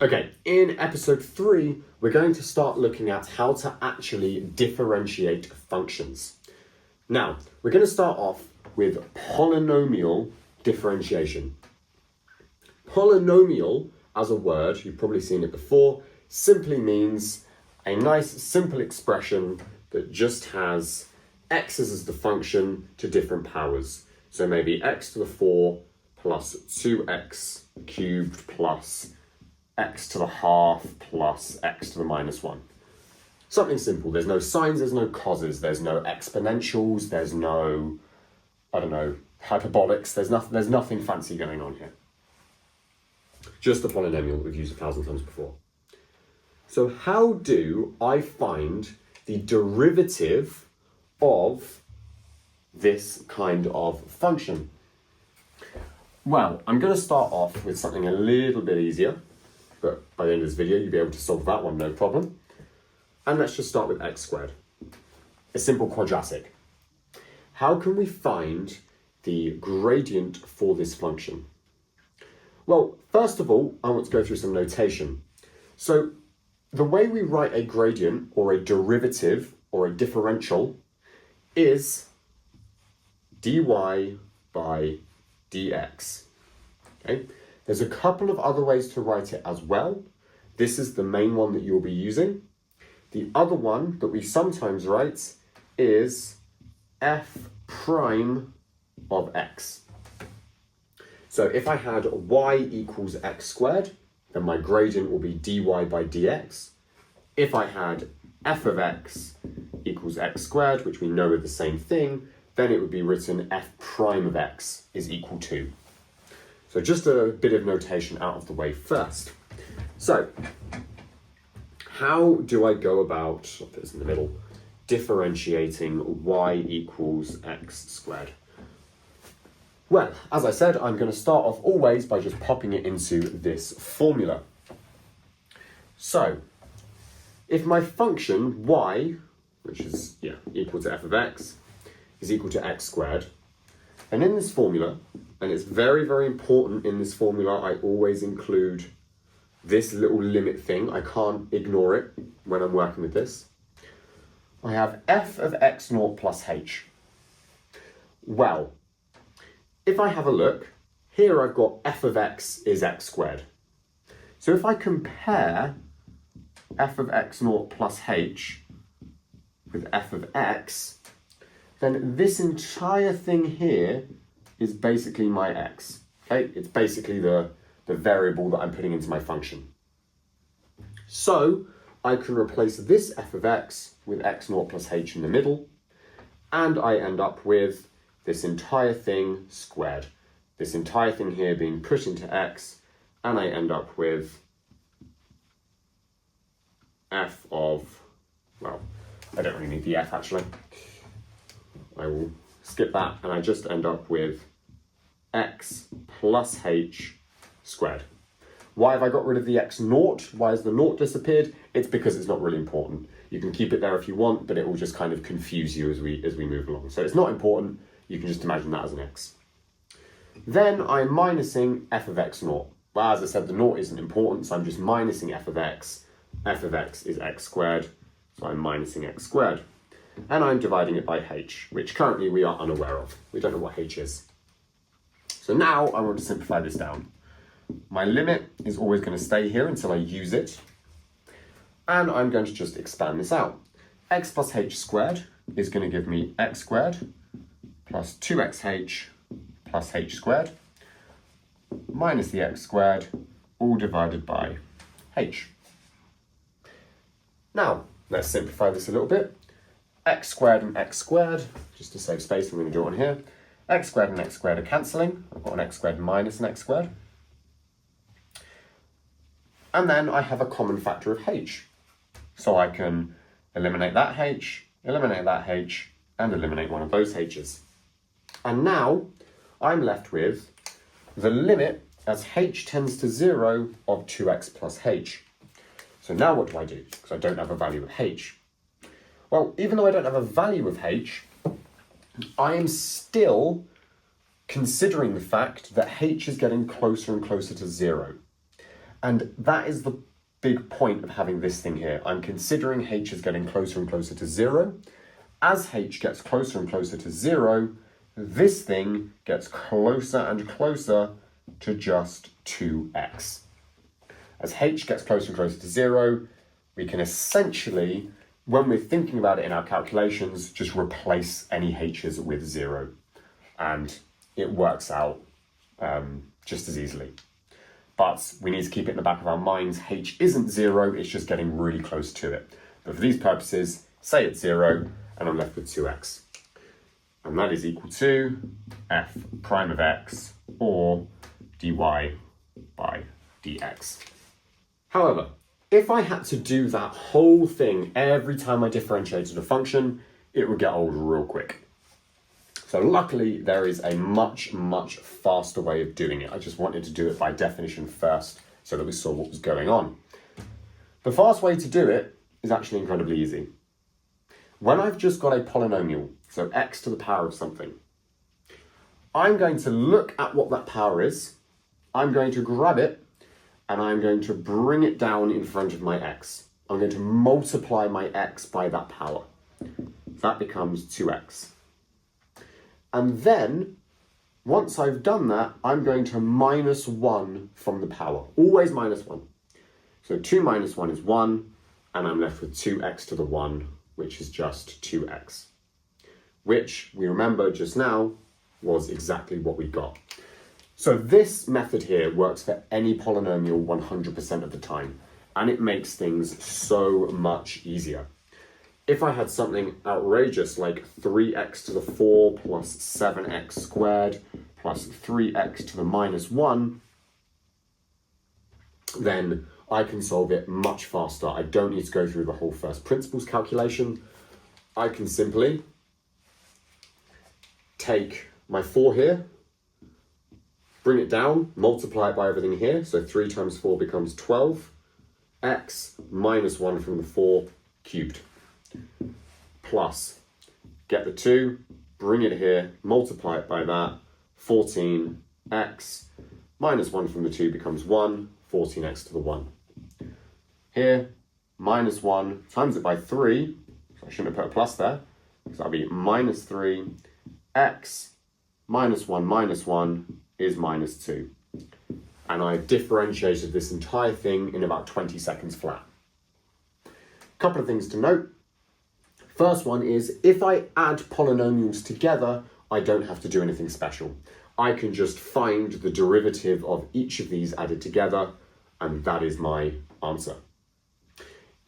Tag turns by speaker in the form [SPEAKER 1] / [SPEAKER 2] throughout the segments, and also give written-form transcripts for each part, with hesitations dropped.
[SPEAKER 1] Okay, in episode 3, we're going to start looking at how to actually differentiate functions. Now, we're going to start off with polynomial differentiation. Polynomial, as a word, you've probably seen it before, simply means a nice simple expression that just has x's as the function to different powers. So maybe x to the 4 plus 2x cubed plus x to the half plus x to the minus 1. Something simple. There's no sines, there's no causes, there's no exponentials, there's no, hyperbolics. There's nothing fancy going on here. Just a polynomial that we've used 1,000 times before. So how do I find the derivative of this kind of function? Well, I'm going to start off with something a little bit easier, but by the end of this video, you'll be able to solve that one, no problem. And let's just start with x squared, a simple quadratic. How can we find the gradient for this function? Well, first of all, I want to go through some notation. So the way we write a gradient or a derivative or a differential is dy by dx. Okay? There's a couple of other ways to write it as well. This is the main one that you'll be using. The other one that we sometimes write is f prime of x. So if I had y equals x squared, then my gradient will be dy by dx. If I had f of x equals x squared, which we know are the same thing, then it would be written f prime of x is equal to. So just a bit of notation out of the way first. So, how do I go about, I'll put this in the middle, differentiating y equals x squared? Well, as I said, I'm going to start off always by just popping it into this formula. So, if my function y, which is equal to f of x, is equal to x squared, and in this formula, and it's very, very important in this formula, I always include this little limit thing. I can't ignore it when I'm working with this. I have f of x naught plus h. Well, if I have a look, here I've got f of x is x squared. So if I compare f of x naught plus h with f of x, then this entire thing here is basically my x. Okay? It's basically the variable that I'm putting into my function. So I can replace this f of x with x naught plus h in the middle, and I end up with this entire thing squared. This entire thing here being put into x, and I end up with f of, well, I don't really need the f actually. I will skip that, and I just end up with x plus h squared. Why have I got rid of the x naught? Why has the naught disappeared? It's because it's not really important. You can keep it there if you want, but it will just kind of confuse you as we move along. So it's not important. You can just imagine that as an x. Then I'm minusing f of x naught. Well, as I said, the naught isn't important, so I'm just minusing f of x. F of x is x squared, so I'm minusing x squared. And I'm dividing it by h, which currently we are unaware of. We don't know what h is. So now I want to simplify this down. My limit is always going to stay here until I use it. And I'm going to just expand this out. X plus h squared is going to give me x squared plus 2xh plus h squared minus the x squared, all divided by h. Now, let's simplify this a little bit. X squared and x squared, just to save space, I'm going to draw it on here. X squared and x squared are cancelling. I've got an x squared minus an x squared. And then I have a common factor of h. So I can eliminate that h, and eliminate one of those h's. And now I'm left with the limit as h tends to 0 of 2x plus h. So now what do I do? Because I don't have a value of h. Well, even though I don't have a value of h, I am still considering the fact that h is getting closer and closer to 0. And that is the big point of having this thing here. I'm considering h as getting closer and closer to 0. As h gets closer and closer to 0, this thing gets closer and closer to just 2x. As h gets closer and closer to 0, we can essentially, when we're thinking about it in our calculations, just replace any h's with 0. And it works out just as easily. But we need to keep it in the back of our minds. H isn't 0, it's just getting really close to it. But for these purposes, say it's 0, and I'm left with 2x. And that is equal to f prime of x, or dy by dx. However, if I had to do that whole thing every time I differentiated a function, it would get old real quick. So luckily, there is a much, much faster way of doing it. I just wanted to do it by definition first so that we saw what was going on. The fast way to do it is actually incredibly easy. When I've just got a polynomial, so x to the power of something, I'm going to look at what that power is, I'm going to grab it, and I'm going to bring it down in front of my x. I'm going to multiply my x by that power. That becomes 2x. And then, once I've done that, I'm going to minus 1 from the power. Always minus 1. So 2 minus 1 is 1, and I'm left with 2x to the 1, which is just 2x. Which, we remember just now, was exactly what we got. So this method here works for any polynomial 100% of the time, and it makes things so much easier. If I had something outrageous like 3x to the 4 plus 7x squared plus 3x to the minus 1, then I can solve it much faster. I don't need to go through the whole first principles calculation. I can simply take my 4 here, bring it down, multiply it by everything here. So 3 times 4 becomes 12. X minus 1 from the 4 cubed. Plus, get the 2, bring it here, multiply it by that. 14x minus 1 from the 2 becomes 1. 14x to the 1. Here, minus 1 times it by 3. So I shouldn't have put a plus there. So that'll be minus 3. X minus 1 is minus 2. And I've differentiated this entire thing in about 20 seconds flat. Couple of things to note. First one is, if I add polynomials together, I don't have to do anything special. I can just find the derivative of each of these added together, and that is my answer.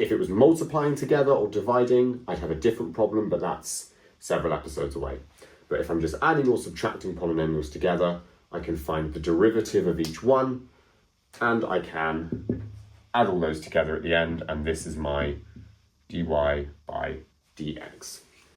[SPEAKER 1] If it was multiplying together or dividing, I'd have a different problem, but that's several episodes away. But if I'm just adding or subtracting polynomials together, I can find the derivative of each one, and I can add all those together at the end, and this is my dy by dx.